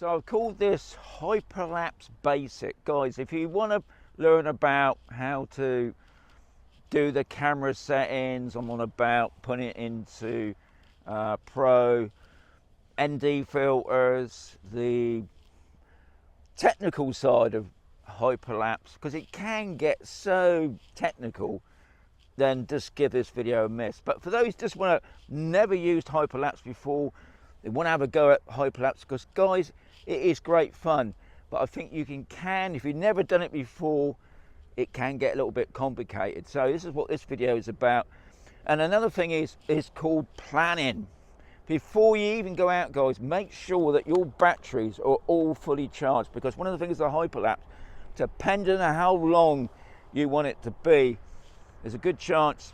So I've called this Hyperlapse Basic. Guys, if you want to learn about how to do the camera settings, I'm on about putting it into Pro, ND filters, the technical side of Hyperlapse, because it can get so technical, then just give this video a miss. But for those who just want to never used Hyperlapse before, they want to have a go at Hyperlapse, because guys, it is great fun. But I think you can, if you've never done it before, it can get a little bit complicated. So this is what this video is about. And another thing is called planning. Before you even go out, guys, make sure that your batteries are all fully charged, because one of the things of Hyperlapse, depending on how long you want it to be, there's a good chance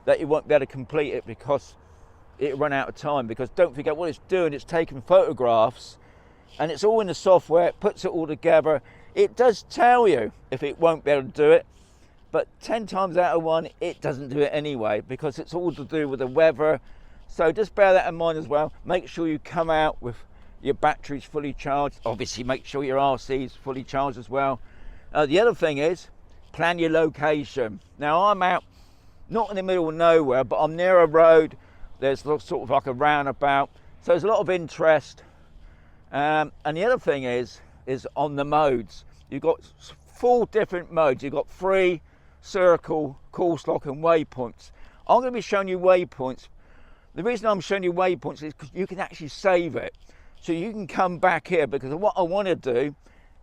that you won't be able to complete it because it'll run out of time. Because don't forget what it's doing, it's taking photographs and it's all in the software, it puts it all together. It does tell you if it won't be able to do it, but 10 times out of 1 it doesn't do it anyway, because it's all to do with the weather. So just bear that in mind as well. Make sure you come out with your batteries fully charged. Obviously make sure your RC is fully charged as well. The other thing is plan your location. Now I'm out not in the middle of nowhere, but I'm near a road. There's sort of like a roundabout, so there's a lot of interest. And the other thing is on the modes. You've got 4 different modes. You've got free, circle, course lock and waypoints. I'm going to be showing you waypoints. The reason I'm showing you waypoints is because you can actually save it. So you can come back here, because what I want to do,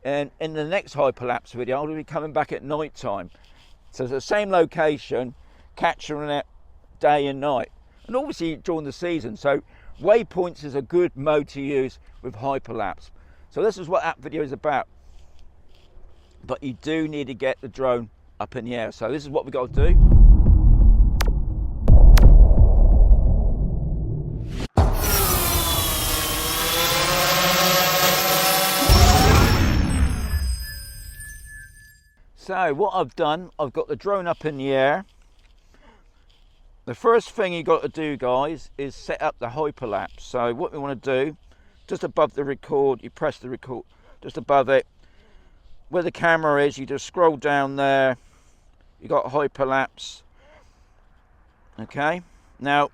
and in the next Hyperlapse video, I'll be coming back at night time. So it's the same location, capturing it day and night. And obviously during the season. So waypoints is a good mode to use with Hyperlapse. So this is what that video is about. But you do need to get the drone up in the air. So this is what we've got to do. So what I've done, I've got the drone up in the air. The first thing you got to do, guys, is set up the Hyperlapse. So what we want to do, just above the record, you press the record, just above it, where the camera is, you just scroll down there, you got Hyperlapse. Okay, now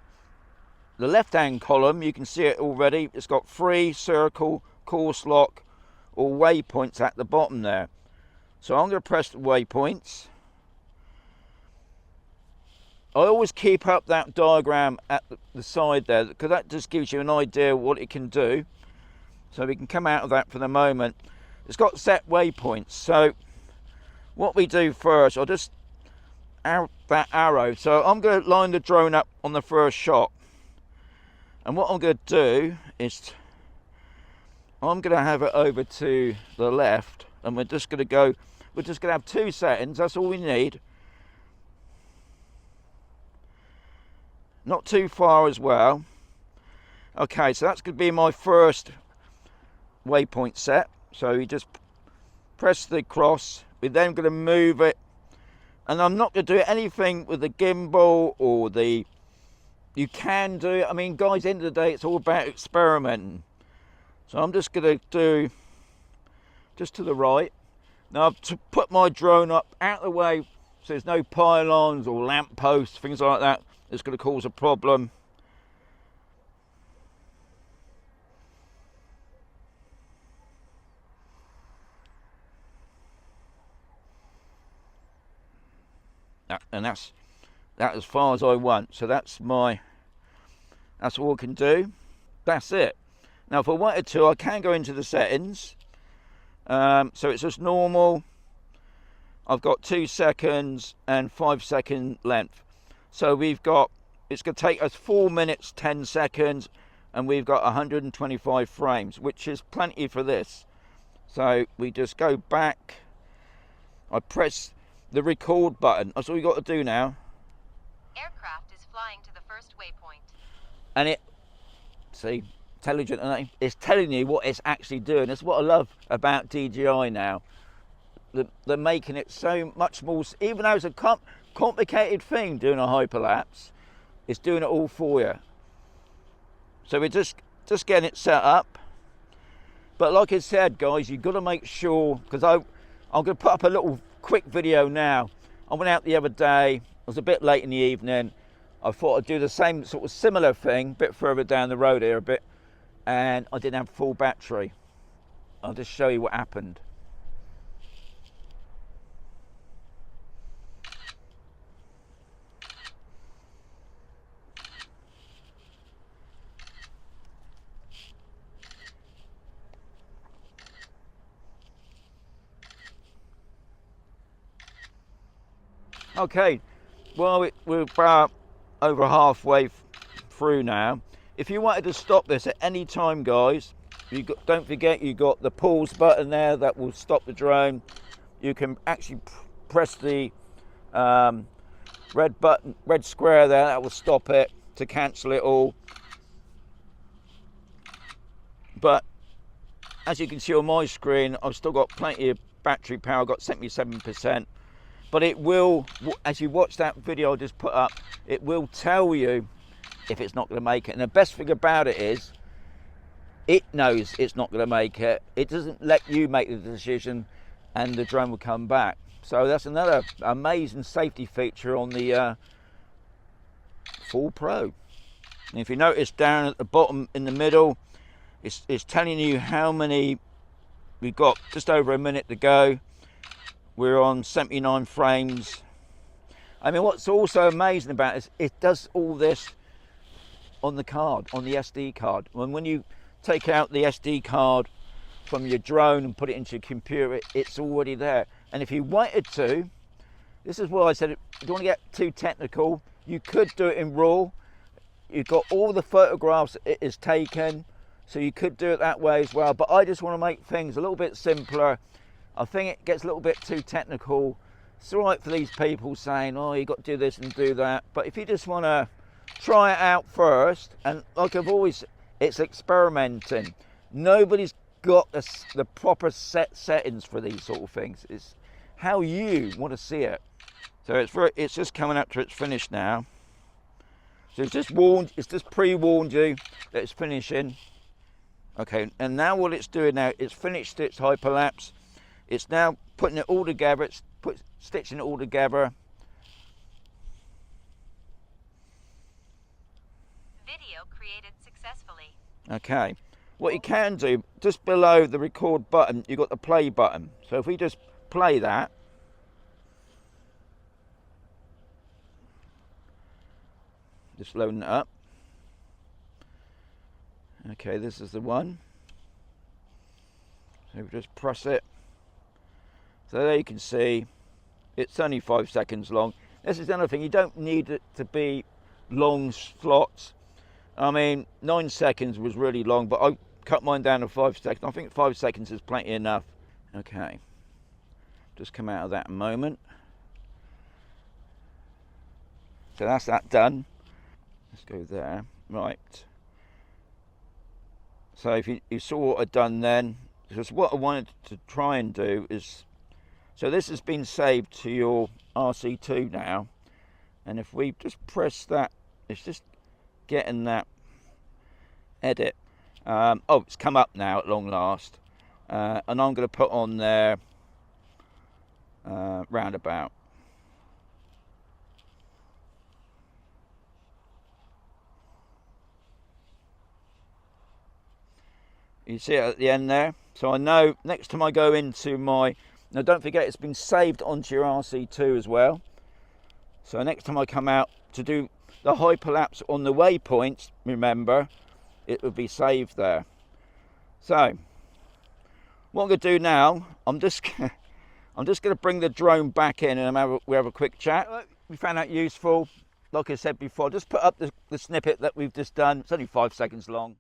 the left hand column, you can see it already, it's got free, circle, course lock or waypoints at the bottom there. So I'm going to press the waypoints. I always keep up that diagram at the side there, because that just gives you an idea of what it can do. So we can come out of that for the moment. It's got set waypoints. So what we do first, I'll just arrow that arrow. So I'm going to line the drone up on the first shot. And what I'm going to do is I'm going to have it over to the left, and we're just going to go, we're just going to have 2 settings, that's all we need. Not too far as well. Okay, so that's going to be my first waypoint set. So you just press the cross, we're then going to move it, and I'm not going to do anything with the gimbal or the, you can do it, I mean guys, at the end of the day it's all about experimenting. So I'm just going to do just to the right. Now I've to put my drone up out of the way so there's no pylons or lamp posts, things like that. It's going to cause a problem. And that's as far as I want. So that's all I can do. That's it. Now if I wanted to, I can go into the settings. So it's just normal. I've got 2 seconds and 5 second length. So we've got, it's going to take us 4 minutes 10 seconds, and we've got 125 frames, which is plenty for this. So we just go back, I press the record button, that's all you got to do now. Aircraft is flying to the first waypoint. And it, see, intelligent, and it's telling you what it's actually doing. That's what I love about DJI now. They're making it so much more, even though it's a complicated thing doing a Hyperlapse, it's doing it all for you. So we're just getting it set up. But like I said, guys, you've got to make sure, because I'm going to put up a little quick video now. I went out the other day, it was a bit late in the evening. I thought I'd do the same sort of similar thing, a bit further down the road here a bit, and I didn't have full battery. I'll just show you what happened. Okay, well, we're about over halfway through now. If you wanted to stop this at any time, guys, don't forget you got the pause button there that will stop the drone. You can actually press the red square there, that will stop it, to cancel it all. But as you can see on my screen, I've still got plenty of battery power. I've got 77%. But it will, as you watch that video I just put up, it will tell you if it's not going to make it. And the best thing about it is, it knows it's not going to make it. It doesn't let you make the decision, and the drone will come back. So that's another amazing safety feature on the Full Pro. And if you notice down at the bottom in the middle, it's telling you how many, we've got just over a minute to go. We're on 79 frames. I mean, what's also amazing about it is it does all this on the card, on the SD card. When you take out the SD card from your drone and put it into your computer, it's already there. And if you wanted to, this is why I said, if you don't want to get too technical, you could do it in RAW. You've got all the photographs it is taken, so you could do it that way as well. But I just want to make things a little bit simpler. I think it gets a little bit too technical. It's all right for these people saying, oh, you got to do this and do that. But if you just want to try it out first, and like I've always, it's experimenting. Nobody's got the proper settings for these sort of things. It's how you want to see it. So it's just coming up to its finish now. So it's just pre-warned you that it's finishing. Okay, and now what it's doing now, it's finished its hyperlapse. It's now putting it all together, stitching it all together. Video created successfully. Okay, what you can do, just below the record button, you've got the play button. So if we just play that, just loading it up. Okay, this is the one. So we just press it. So there you can see, it's only 5 seconds long. This is another thing, you don't need it to be long slots. I mean, 9 seconds was really long, but I cut mine down to 5 seconds. I think 5 seconds is plenty enough. Okay, just come out of that a moment. So that's that done. Let's go there, right. So if you saw what I'd done then, because what I wanted to try and do is, so this has been saved to your RC2 now, and if we just press that, it's just getting that edit. Oh, it's come up now at long last, and I'm going to put on there roundabout. You see it at the end there. So I know next time I go into my, now don't forget it's been saved onto your RC2 as well. So next time I come out to do the hyperlapse on the waypoints, remember, it will be saved there. So what I'm going to do now, I'm just going to bring the drone back in and we have a quick chat. We found that useful. Like I said before, just put up the snippet that we've just done. It's only 5 seconds long.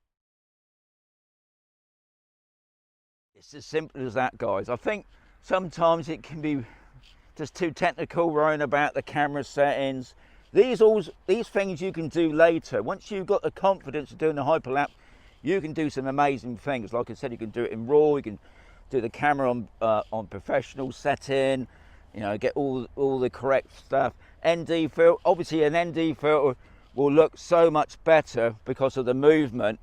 It's as simple as that, guys. I think sometimes it can be just too technical, worrying about the camera settings. These things you can do later. Once you've got the confidence of doing the hyperlapse, you can do some amazing things. Like I said, you can do it in RAW, you can do the camera on professional setting, you know, get all the correct stuff. ND filter, obviously an ND filter will look so much better because of the movement,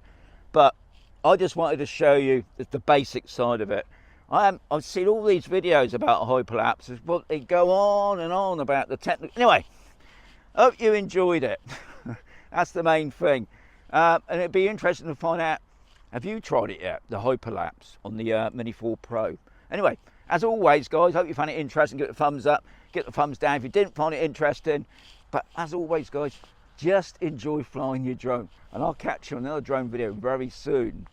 but I just wanted to show you the basic side of it. I've seen all these videos about hyperlapses, but they go on and on about the technical. Anyway, hope you enjoyed it. That's the main thing. And it'd be interesting to find out, have you tried it yet, the hyperlapse on the Mini 4 Pro? Anyway, as always, guys, hope you found it interesting. Get the thumbs up, get the thumbs down if you didn't find it interesting. But as always, guys, just enjoy flying your drone. And I'll catch you on another drone video very soon.